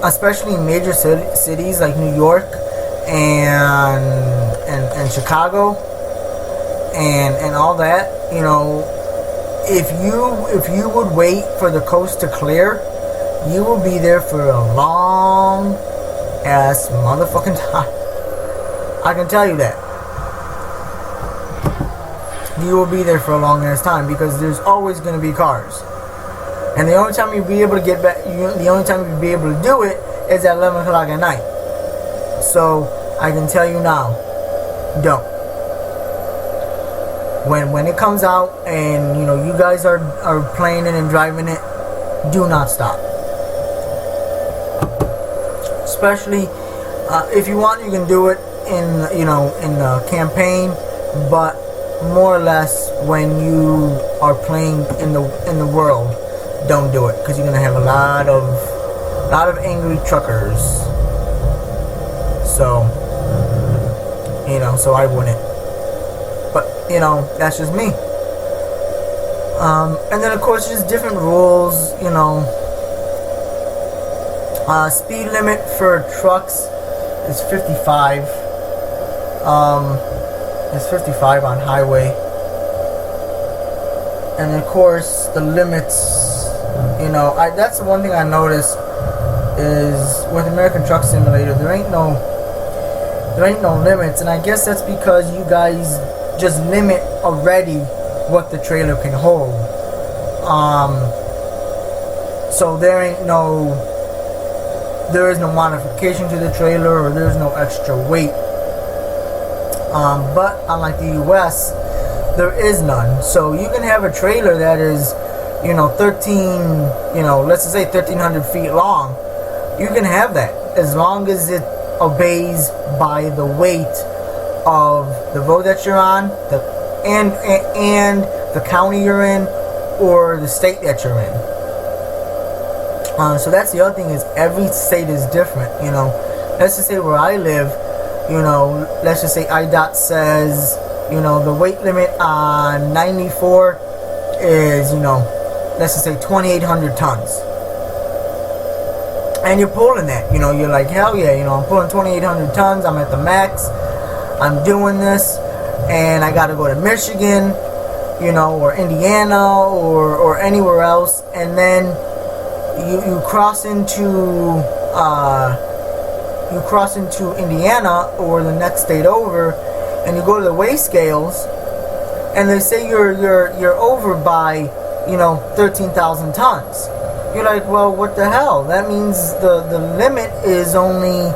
especially in major cities like New York and Chicago and all that. You know, if you would wait for the coast to clear, you will be there for a long ass motherfucking time. I can tell you that. You will be there for a long ass time because there's always going to be cars. And the only time you'll be able to get back, the only time you'll be able to do it is at 11 o'clock at night. So I can tell you now, don't. When it comes out and, you know, you guys are playing it and driving it, do not stop. Especially if you want, you can do it in, you know, in the campaign, but more or less when you are playing in the world, don't do it, because you're gonna have a lot of angry truckers. So, you know, so I wouldn't. But, you know, that's just me. And then of course just different rules, you know. Speed limit for trucks is 55. It's 55 on highway. And of course the limits, you know, that's the one thing I noticed is with American Truck Simulator, there ain't no limits, and I guess that's because you guys just limit already what the trailer can hold. So there is no modification to the trailer, or there's no extra weight. But unlike the US, there is none. So you can have a trailer that is, you know, 1,300 feet long. You can have that as long as it obeys by the weight of the road that you're on, and the county you're in, or the state that you're in. So that's the other thing, is every state is different. You know, let's just say where I live, you know, let's just say IDOT says, you know, the weight limit on 94 is, you know, let's just say 2,800 tons. And you're pulling that, you know, you're like, hell yeah, you know, I'm pulling 2,800 tons, I'm at the max, I'm doing this, and I gotta go to Michigan, you know, or Indiana, or anywhere else, and then you cross into Indiana or the next state over, and you go to the weigh scales, and they say you're over by, you know, 13,000 tons. You're like, well, what the hell? That means the limit is only,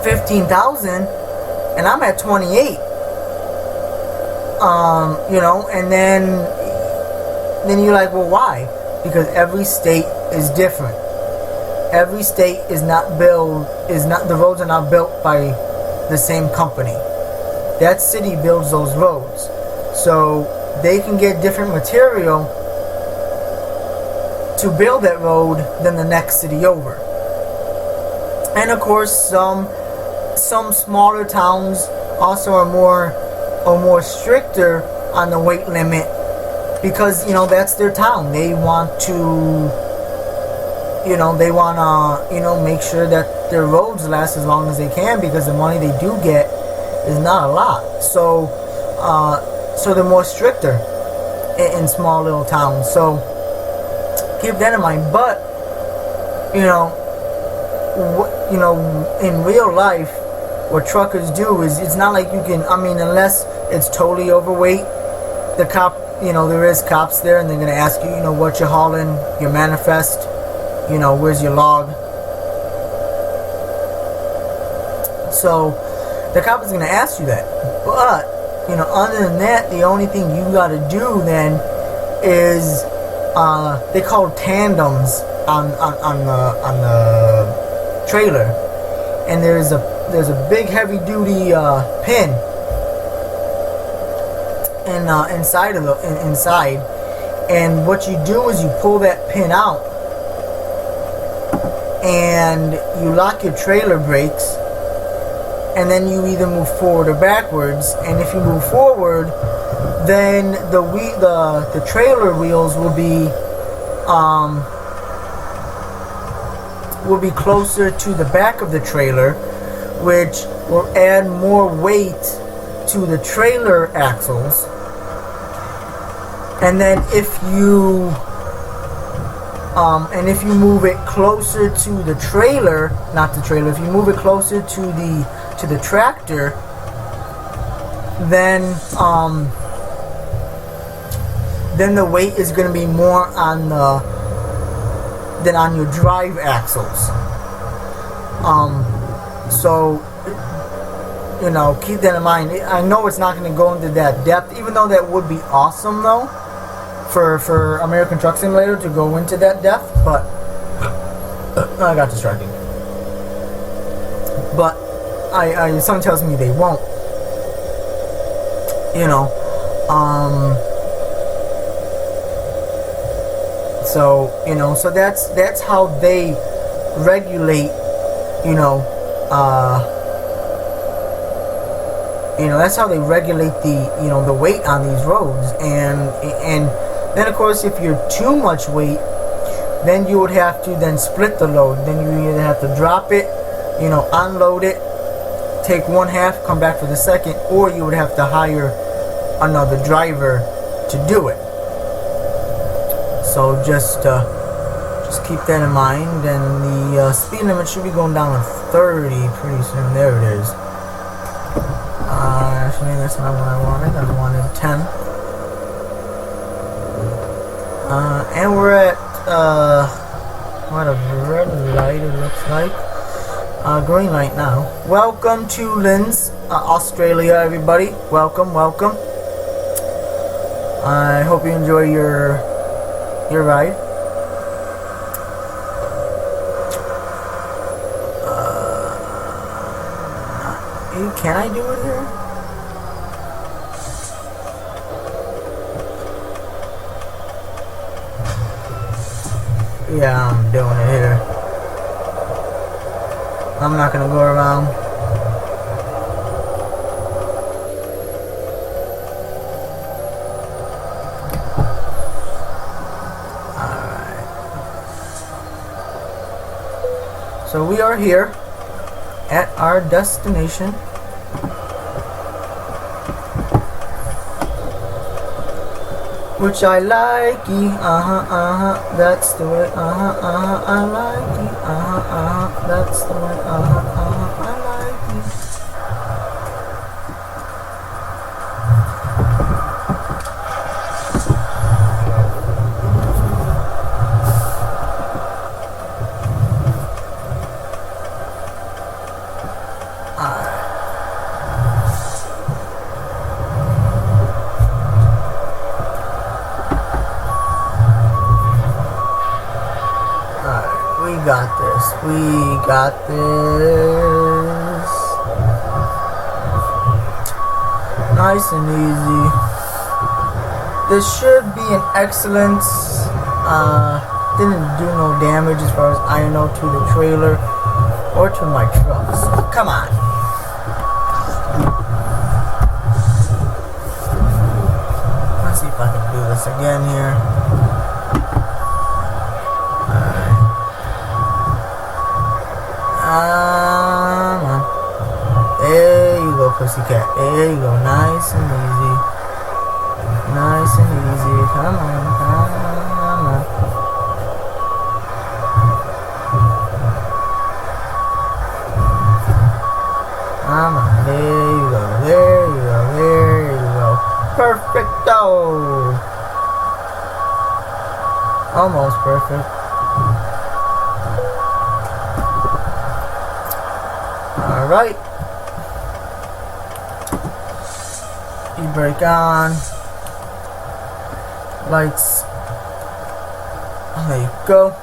15,000, and I'm at 28. And then you're like, well, why? Because every state is different. Every state the roads are not built by the same company. That city builds those roads. So they can get different material to build that road than the next city over. And of course, some smaller towns also are more stricter on the weight limit, because that's their town. They want to make sure that their roads last as long as they can, because the money they do get is not a lot. So they're more stricter in small little towns. So keep that in mind. But in real life, what truckers do is, it's not like you can, unless it's totally overweight, the cop, there is cops there, and they're going to ask you, what you're hauling, your manifest, where's your log. So the cop is going to ask you that. But other than that, the only thing you got to do then is they call tandems on the trailer, and there's a big heavy duty pin inside, and what you do is you pull that pin out and you lock your trailer brakes, and then you either move forward or backwards. And if you move forward, then the trailer wheels will be closer to the back of the trailer, which will add more weight to the trailer axles. And then if you move it closer to the trailer, if you move it closer to the tractor, then the weight is going to be more than on your drive axles. So keep that in mind. I know it's not going to go into that depth, even though that would be awesome though, for American Truck Simulator to go into that depth, but I got distracted. But something tells me they won't. So that's how they regulate. That's how they regulate the weight on these roads, and then of course if you're too much weight, then you would have to then split the load. Then you either have to drop it, unload it, take one half, come back for the second, or you would have to hire another driver to do it. So just keep that in mind. And the speed limit should be going down to 30 pretty soon. There it is. Actually, that's not what I wanted. I wanted 10. And we're at what, a red light it looks like. Green light now. Welcome to Linz, Australia, everybody. Welcome. I hope you enjoy your ride. Can I do it here? Yeah, I'm doing it here. I'm not gonna go around. Alright. So we are here at our destination. Which I like, that's the way, I like it, that's the way, I like it. got this. We got this. Nice and easy. This should be an excellent. Didn't do no damage as far as I know to the trailer or to my truck. So come on. Let's see if I can do this again here. There you go, pussycat. There you go. Nice and easy. Nice and easy. Come on. Come on. Come on. There you go. There you go. There you go. Perfecto. Almost perfect. Alright. E-brake on. Lights. There you go.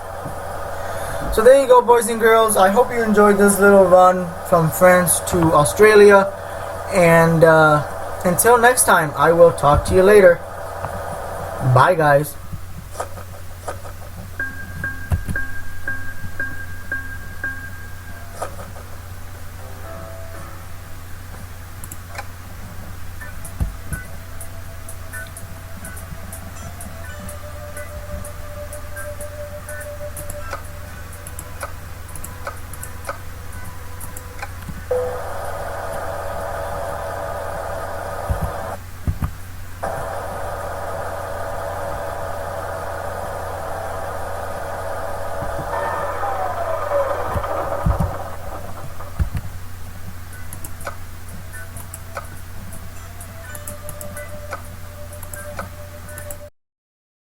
So there you go, boys and girls. I hope you enjoyed this little run from France to Australia. And until next time, I will talk to you later. Bye, guys.